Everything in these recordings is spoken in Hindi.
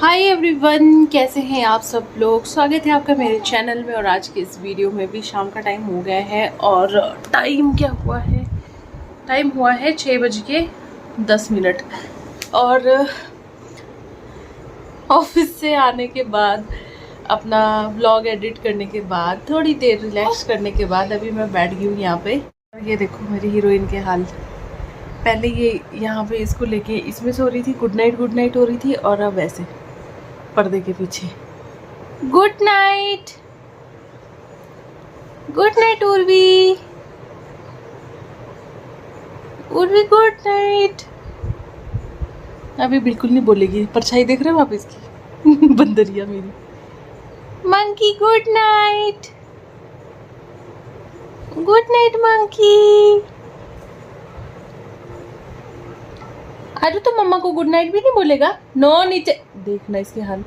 हाय एवरीवन, कैसे हैं आप सब लोग। स्वागत है आपका मेरे चैनल में। और आज के इस वीडियो में भी शाम का टाइम हो गया है और टाइम क्या हुआ है, टाइम हुआ है 6:10। और ऑफिस से आने के बाद, अपना व्लॉग एडिट करने के बाद, थोड़ी देर रिलैक्स करने के बाद अभी मैं बैठ गई हूँ यहाँ पे। और ये देखो मेरी हीरोइन के हाल। पहले ये यहाँ पे इसको लेके इसमें सो रही थी, गुड नाइट हो रही थी, और अब ऐसे पर्दे के पीछे good night Urvi good night. अभी बिल्कुल नहीं बोलेगी, परछाई देख रहे हो आप इसकी बंदरिया मेरी। Monkey good night monkey. अरे तो मम्मा को गुड नाइट भी नहीं बोलेगा। नो, नीचे देखना इसके हाल।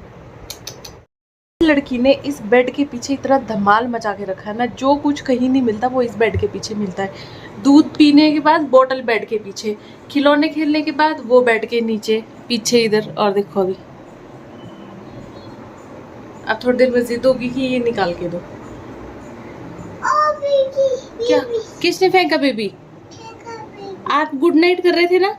लड़की ने इस बेड के पीछे इतना धमाल मचा के रखा है ना, जो कुछ कहीं नहीं मिलता वो इस बेड के पीछे मिलता है। दूध पीने के बाद बोतल बेड के पीछे, खिलौने खेलने के बाद वो बेड के नीचे पीछे इधर। और देखो अभी अब थोड़ी देर में जिद होगी कि ये निकाल के दो। क्या किसने फेंका बेबी? आप गुड नाइट कर रहे थे ना।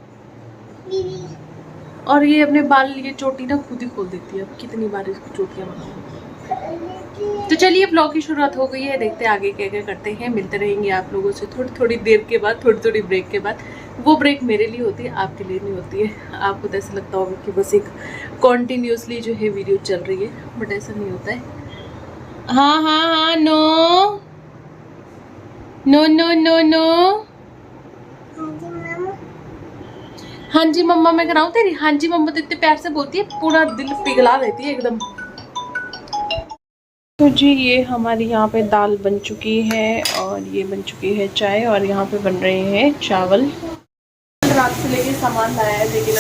और ये अपने बाल, ये चोटी ना खुद ही खोल देती है। अब कितनी बार इसको चोटियां बनाऊं। तो चलिए ब्लॉग की शुरुआत हो गई है, देखते हैं आगे क्या क्या करते हैं। मिलते रहेंगे आप लोगों से थोड़ी थोड़ी देर के बाद, थोड़ी ब्रेक के बाद। वो ब्रेक मेरे लिए होती है, आपके लिए नहीं होती है। आपको तो ऐसा लगता होगा कि बस एक कॉन्टिन्यूसली जो है वीडियो चल रही है, बट ऐसा नहीं होता है। हाँ, no no no no no. हाँ जी मम्मा मैं कराऊं तेरी? हाँ जी मम्मा तो इतने प्यार से बोलती है, पूरा दिल पिघला देती है एकदम। तो जी ये हमारी यहाँ पे दाल बन चुकी है, और ये बन चुकी है चाय, और यहाँ पे बन रहे हैं चावल। रात से लेके सामान लाया है, लेकिन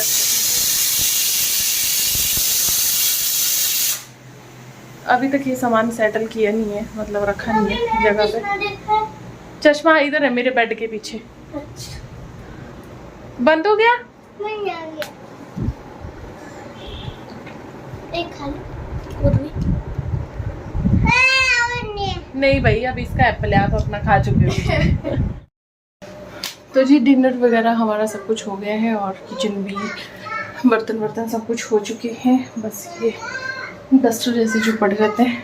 अभी तक ये सामान सेटल किया नहीं है, मतलब रखा नहीं है जगह पे। चश्मा इधर है मेरे बेड के पीछे। बंद हो गया? नहीं आ गया। एक खा नहीं भाई, अब इसका एप्पल है, आप अपना खा चुके हो। तो जी डिनर वगैरह हमारा सब कुछ हो गया है, और किचन भी, बर्तन सब कुछ हो चुके हैं। बस ये डस्टर जैसे जो पड़ जाते हैं,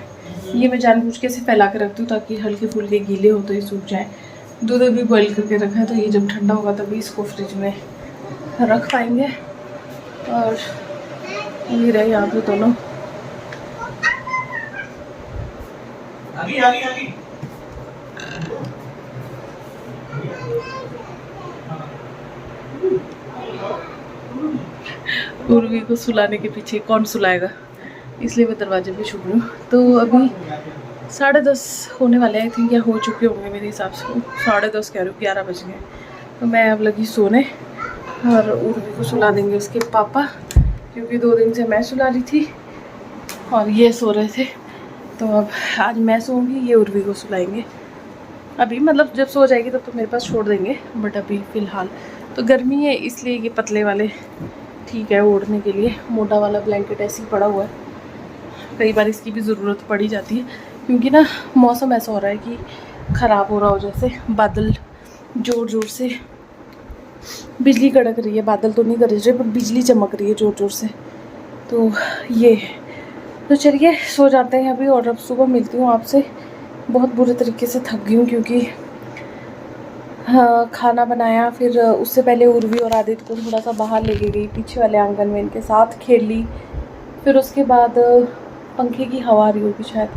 ये मैं जानबूझ के से फैला के रखती हूँ ताकि हल्के फुल्के गीले हो तो ये सूख जाए। दूध भी बॉईल करके रखा है, तो ये जब ठंडा होगा तभी इसको फ्रिज में रख पाएंगे। और ये रहे यहाँ पे दोनों। आगी। उर्वी को सुलाने के पीछे कौन सुलाएगा, इसलिए मैं दरवाजे पे छुप रही हूँ। तो अभी 10:30 होने वाले हैं, आई थिंक, या हो चुके होंगे मेरे हिसाब से। 10:30 कह रही हूँ, 11 बज गए। तो मैं अब लगी सोने, और उर्वी को सुला देंगे उसके पापा, क्योंकि 2 दिन से मैं सुला रही थी और ये सो रहे थे। तो अब आज मैं सोऊंगी, ये उर्वी को सुलाएंगे। अभी मतलब जब सो जाएगी तब तो मेरे पास छोड़ देंगे, बट अभी फ़िलहाल तो गर्मी है, इसलिए ये पतले वाले ठीक है ओढ़ने के लिए। मोटा वाला ब्लैंकेट ऐसे ही पड़ा हुआ है, कई बार इसकी भी ज़रूरत पड़ ही जाती है, क्योंकि ना मौसम ऐसा हो रहा है कि ख़राब हो रहा हो, जैसे बादल ज़ोर से, बिजली कड़क रही है। बादल तो नहीं गरज रहे, पर बिजली चमक रही है ज़ोर से। तो ये तो चलिए सो जाते हैं अभी, और अब सुबह मिलती हूँ आपसे। बहुत बुरे तरीके से थक गई हूँ, क्योंकि हाँ खाना बनाया, फिर उससे पहले उर्वी और आदित्य को थोड़ा सा बाहर लेके गई, पीछे वाले आंगन में इनके साथ खेल ली। फिर उसके बाद पंखे की हवा आ रही होगी शायद,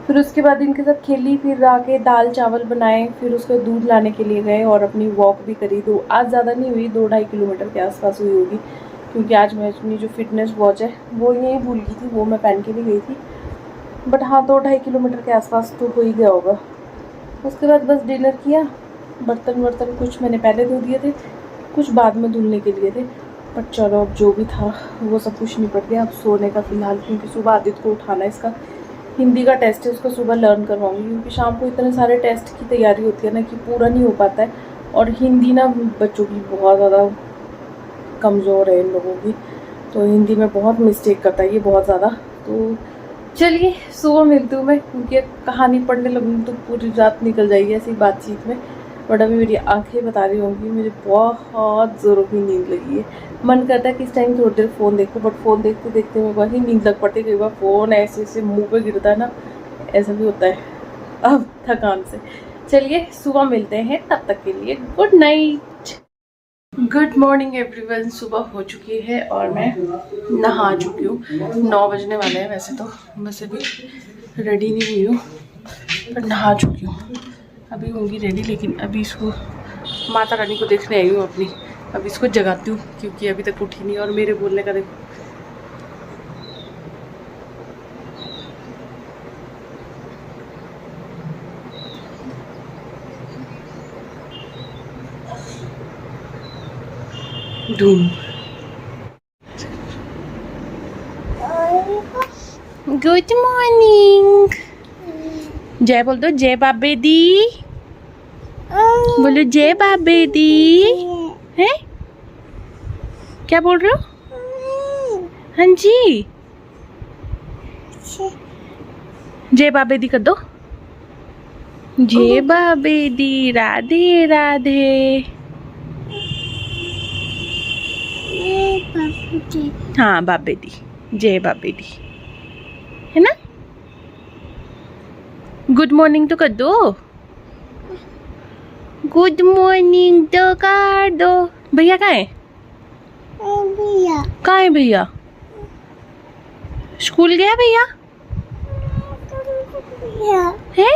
फिर उसके बाद इनके साथ खेली, फिर आके दाल चावल बनाए, फिर उसको दूध लाने के लिए गए, और अपनी वॉक भी करी। तो आज ज़्यादा नहीं हुई, 2-2.5 किलोमीटर के आसपास हुई होगी, क्योंकि आज मैं अपनी जो फिटनेस वॉच है वो यहीं भूल गई थी, वो मैं पहन के भी गई थी। बट हाँ 2-2.5 किलोमीटर के आसपास तो हो ही गया होगा। उसके बाद बस डिनर किया। बर्तन कुछ मैंने पहले धो दिए थे, कुछ बाद में धुलने के लिए थे, बट चलो अब जो भी था वो सब कुछ निपट गया। अब सोने का फ़िलहाल, क्योंकि सुबह आदित्य को उठाना है, इसका हिंदी का टेस्ट है, उसको सुबह लर्न करवाऊँगी, क्योंकि शाम को इतने सारे टेस्ट की तैयारी होती है ना कि पूरा नहीं हो पाता है। और हिंदी ना बच्चों की बहुत ज़्यादा कमज़ोर है इन लोगों की, तो हिंदी में बहुत मिस्टेक करता है ये, बहुत ज़्यादा। तो चलिए सुबह मिलती हूँ मैं, क्योंकि कहानी पढ़ने लगूँ तो पूरी रात निकल जाएगी ऐसी बातचीत में। बट अभी मेरी आंखें बता रही होंगी मुझे बहुत ज़ोरों की नींद लगी है। मन करता है कि इस टाइम थोड़ी देर फ़ोन देखो, बट फ़ोन देखते देखते मेरे को ही नींद लग पड़ती है। कई बार फ़ोन ऐसे ऐसे मुँह पे गिरता है ना, ऐसा भी होता है अब थकान से। चलिए सुबह मिलते हैं, तब तक के लिए good night. Good morning everyone. सुबह हो चुकी है और मैं नहा चुकी हूँ। 9 बजने वाले हैं वैसे तो, बस अभी रेडी नहीं हुई हूँ पर नहा चुकी हूँ। अभी होंगी रेडी, लेकिन अभी इसको माता रानी को देखने आई हूँ अपनी। अभी इसको जगाती हूँ क्योंकि अभी तक उठी नहीं। और मेरे बोलने का देखो, धूम। Good morning. जय बोल दो, जय बाबे दी। बोलो जय बाबे दी। है क्या बोल रहे हो? हाँ जी, जय बाबे दी कर दो। जय बाबे दी, राधे राधे। हाँ बाबे दी, जय बाबे दी, है ना। गुड मॉर्निंग तो कर दो। गुड मॉर्निंग तो कर दो। भैया कहाँ है? भैया कहाँ है? भैया स्कूल गया भैया? है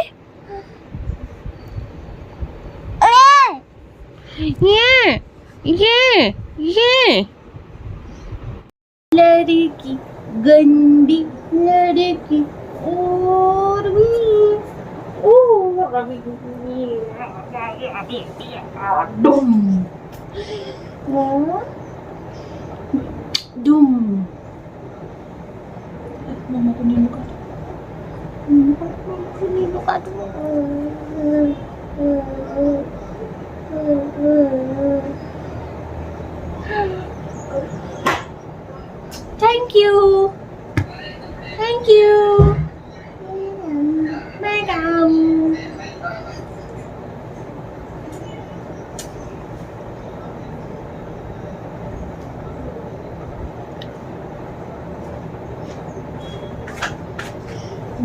ये लड़की, गंदी लड़की और डुम। मम्मा को नींबू काट दो। Thank you, thank you madam.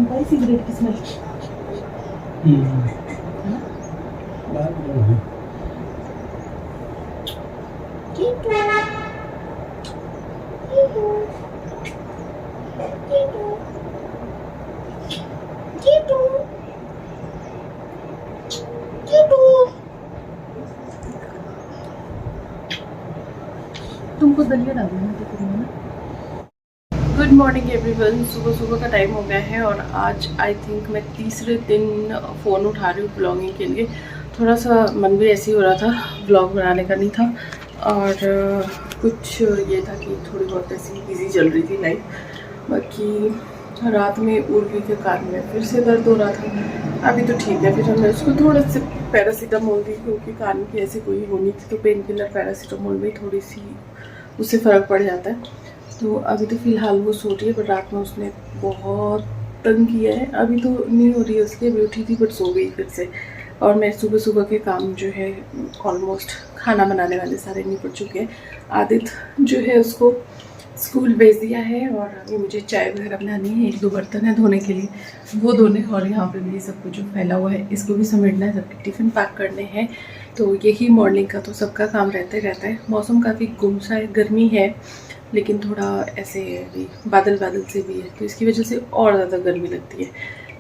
भाई सिगरेट की स्मेल। तुमको दलिया डालना है। Good morning everyone. सुबह सुबह का टाइम हो गया है और आज आई थिंक मैं तीसरे दिन फ़ोन उठा रही हूँ ब्लॉगिंग के लिए। थोड़ा सा मन भी ऐसे ही हो रहा था, ब्लॉग बनाने का नहीं था और कुछ ये था कि थोड़ी बहुत ऐसी बिजी चल रही थी लाइफ। बाकी रात में उर्वी के कान में फिर से दर्द हो रहा था, अभी तो ठीक है। फिर हमने उसको थोड़े से पैरासीटामोल दी क्योंकि कान की ऐसी कोई होनी थी, तो पेन किलर पैरासीटामोल में थोड़ी सी उससे फ़र्क पड़ जाता है। तो अभी तो फ़िलहाल वो सो रही है, पर रात में उसने बहुत तंग किया है। अभी तो नहीं हो रही है उसकी, अभी उठी थी बट सो गई फिर से। और मैं सुबह सुबह के काम जो है ऑलमोस्ट खाना बनाने वाले सारे निपट चुके हैं। आदित्य जो है उसको स्कूल भेज दिया है और अभी मुझे चाय वगैरह बनानी है। 1-2 बर्तन है धोने के लिए, वो धोने। और यहाँ पे भी सब कुछ जो फैला हुआ है इसको भी समेटना है, सबके टिफ़िन पैक करने हैं। तो यही मॉर्निंग का तो सबका काम रहता ही रहता है। मौसम काफ़ी गुमसा है, गर्मी है, लेकिन थोड़ा ऐसे भी बादल बादल से भी है, तो इसकी वजह से और ज़्यादा गर्मी लगती है।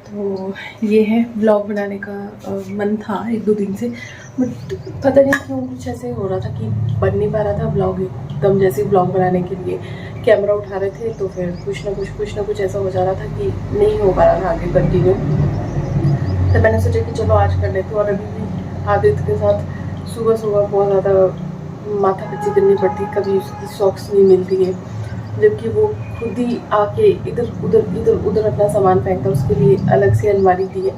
तो ये है, ब्लॉग बनाने का मन था 1-2 दिन से, बट पता नहीं क्यों कुछ ऐसे हो रहा था कि बन नहीं पा रहा था ब्लॉग एकदम। जैसे ब्लॉग बनाने के लिए कैमरा उठा रहे थे तो फिर कुछ ना कुछ ऐसा हो जा रहा था कि नहीं हो पा रहा था आगे कंटिन्यू। तो मैंने सोचा कि चलो आज कर लेते। और अभी भी आदित्य के साथ सुबह सुबह बहुत ज़्यादा माथापच्ची करनी पड़ती, कभी उसकी सॉक्स नहीं मिलती है, जबकि वो खुद ही आके इधर उधर अपना सामान फेंकता। उसके लिए अलग से अलमारी दी है।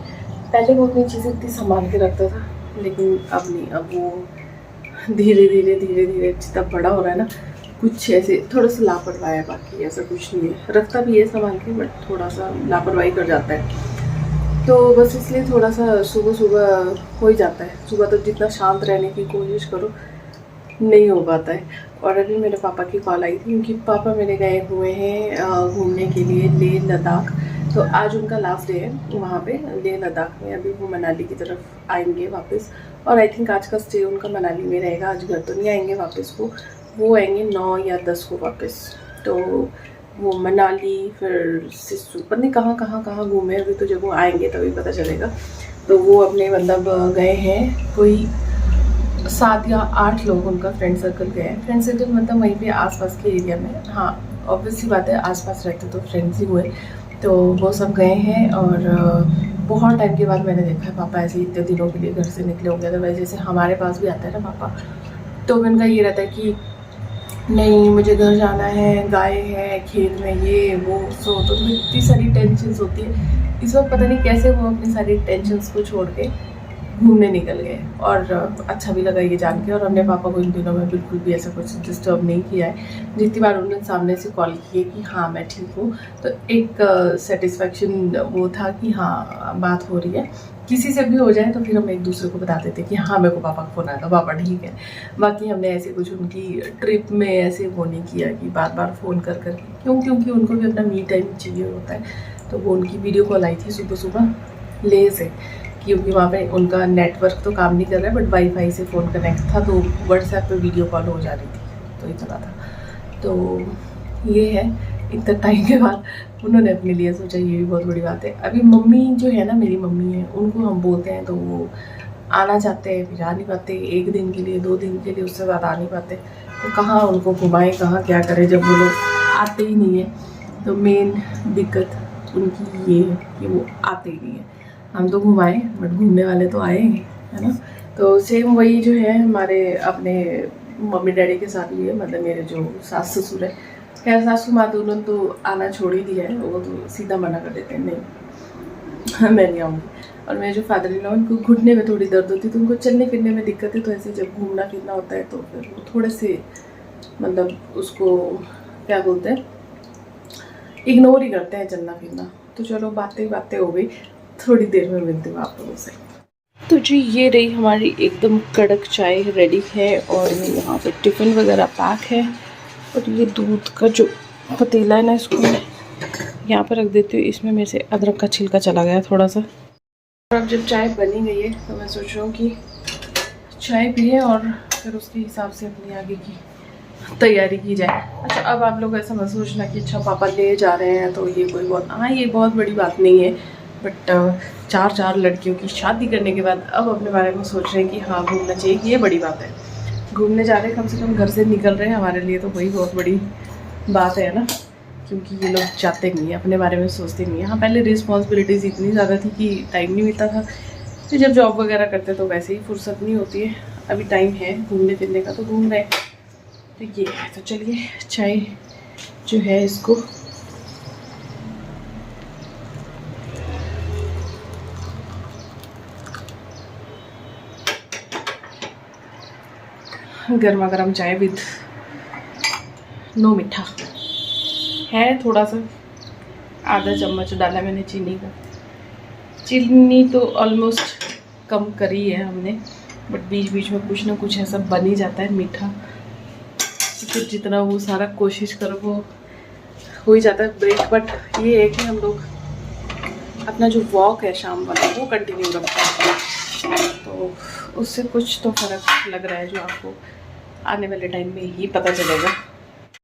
पहले वो अपनी चीज़ें इतनी संभाल के रखता था, लेकिन अब नहीं। अब वो धीरे धीरे जितना बड़ा हो रहा है ना, कुछ ऐसे थोड़ा सा लापरवाही है, बाकी ऐसा कुछ नहीं है। रखता भी है संभाल के, बट थोड़ा सा लापरवाही कर जाता है। तो बस इसलिए थोड़ा सा सुबह सुबह हो ही जाता है। सुबह तो जितना शांत रहने की कोशिश करो नहीं हो पाता है। और अभी मेरे पापा की कॉल आई थी, क्योंकि पापा मेरे गए हुए हैं घूमने के लिए लेह लद्दाख। तो आज उनका लास्ट डे है वहाँ पे लेह लद्दाख में। अभी वो मनाली की तरफ आएंगे वापस, और आई थिंक आज का स्टे उनका मनाली में रहेगा। आज घर तो नहीं आएंगे वापस, वो आएंगे 9 या 10 को वापस। तो वो मनाली फिर सिस्सू पता नहीं कहाँ घूमे। अभी तो जब वो आएंगे तभी पता चलेगा। तो वो अपने मतलब गए हैं कोई 7 या 8 लोग, उनका फ्रेंड सर्कल गए हैं। फ्रेंड सर्कल मतलब वहीं पे आसपास के एरिया में। हाँ ऑब्वियसली बात है, आसपास रहते तो फ्रेंड्स ही हुए। तो वो सब गए हैं, और बहुत टाइम के बाद मैंने देखा है पापा ऐसे इतने दिनों के लिए घर से निकले हो गए थे। वैसे जैसे हमारे पास भी आता है ना पापा, तो उनका ये रहता है कि नहीं मुझे घर जाना है, गाय है खेत में, ये वो सो। तो इतनी सारी टेंशन्स होती है। इस वक्त पता नहीं कैसे वो अपनी सारी टेंशन्स को छोड़ के घूमने निकल गए, और अच्छा भी लगा ये जान के। और हमने पापा को इन दिनों में बिल्कुल भी ऐसा कुछ डिस्टर्ब नहीं किया है। जितनी बार उन्होंने सामने से कॉल की है कि हाँ मैं ठीक हूँ, तो एक सेटिस्फेक्शन वो था कि हाँ बात हो रही है। किसी से भी हो जाए तो फिर हम एक दूसरे को बता देते कि हाँ मेरे को पापा का फ़ोन आया था, पापा ठीक है। बाकी हमने ऐसे कुछ उनकी ट्रिप में ऐसे वो नहीं किया कि बार बार फ़ोन कर क्योंकि उनको भी अपना मी टाइम चाहिए होता है। तो वो उनकी वीडियो कॉल आई थी सुबह सुबह लेह से, क्योंकि वहाँ पे उनका नेटवर्क तो काम नहीं कर रहा है, बट वाईफाई से फ़ोन कनेक्ट था, तो व्हाट्सएप पे वीडियो कॉल हो जा रही थी, तो इतना था। तो ये है, इतना टाइम के बाद उन्होंने अपने लिए सोचा, ये भी बहुत बड़ी बात है। अभी मम्मी जो है ना, मेरी मम्मी है, उनको हम बोलते हैं तो वो आना चाहते हैं, फिर आ नहीं पाते। 1 दिन के लिए 2 दिन के लिए उससे ज़्यादा आ नहीं पाते। तो कहाँ उनको घुमाएं, कहाँ क्या करें जब वो लोग आते ही नहीं है। तो मेन दिक्कत उनकी ये है कि वो आते ही नहीं है। हम तो घुमाएं, बट घूमने वाले तो आएंगे, है ना। तो सेम वही जो है हमारे अपने मम्मी डैडी के साथ भी है, मतलब मेरे जो सास ससुर है। खैर सासू माँ तो उन्होंने तो आना छोड़ ही दिया है, वो तो सीधा मना कर देते हैं, नहीं मैं नहीं आऊँगी। और मेरे जो फादर इन लॉ, उनको घुटने में थोड़ी दर्द होती है, तो उनको चलने फिरने में दिक्कत है। तो ऐसे जब घूमना फिरना होता है तो फिर वो थोड़े से मतलब उसको क्या बोलते हैं, इग्नोर ही करते हैं चलना फिरना। तो चलो बातें हो गई, थोड़ी देर में मिलते हैं आप लोगों से। तो जी ये रही हमारी एकदम कड़क चाय रेडी है, और ये यहाँ पे टिफ़िन वगैरह पैक है। और ये दूध का जो पतीला है ना, इसको मैं यहाँ पर रख देती हूँ। इसमें मेरे से अदरक का छिलका चला गया थोड़ा सा। और अब जब चाय बनी गई है तो मैं सोच रहा हूँ कि चाय पिए और फिर उसके हिसाब से अपनी आगे की तैयारी की जाए। अच्छा अब आप लोग ऐसा मत सोचना कि अच्छा पापा ले जा रहे हैं तो ये कोई बहुत, हाँ ये बहुत बड़ी बात नहीं है। बट 4 लड़कियों की शादी करने के बाद अब अपने बारे में सोच रहे हैं कि हाँ घूमना चाहिए, ये बड़ी बात है। घूमने जा रहे हैं, कम से कम घर से निकल रहे हैं, हमारे लिए तो वही बहुत बड़ी बात है ना। क्योंकि ये लोग जाते नहीं हैं, अपने बारे में सोचते नहीं हैं। हाँ पहले रिस्पॉन्सिबिलिटीज़ इतनी ज़्यादा थी कि टाइम नहीं मिलता था। फिर जब जॉब वगैरह करते तो वैसे ही फुर्सत नहीं होती है। अभी टाइम है घूमने फिरने का तो घूम रहे हैं। तो ये है, तो चलिए चाय जो है इसको गर्मा गर्म चाय विद नो मीठा है, थोड़ा सा आधा चम्मच डाला मैंने चीनी का। चीनी तो ऑलमोस्ट कम करी है हमने, बट बीच बीच में कुछ ना कुछ ऐसा बन ही जाता है मीठा, फिर जितना वो सारा कोशिश करो वो हो ही जाता है ब्रेक। बट ये है कि हम लोग अपना जो वॉक है शाम वाला वो कंटिन्यू रखते हैं, तो उससे कुछ तो फ़र्क लग रहा है जो आपको आने वाले टाइम में ही पता चलेगा।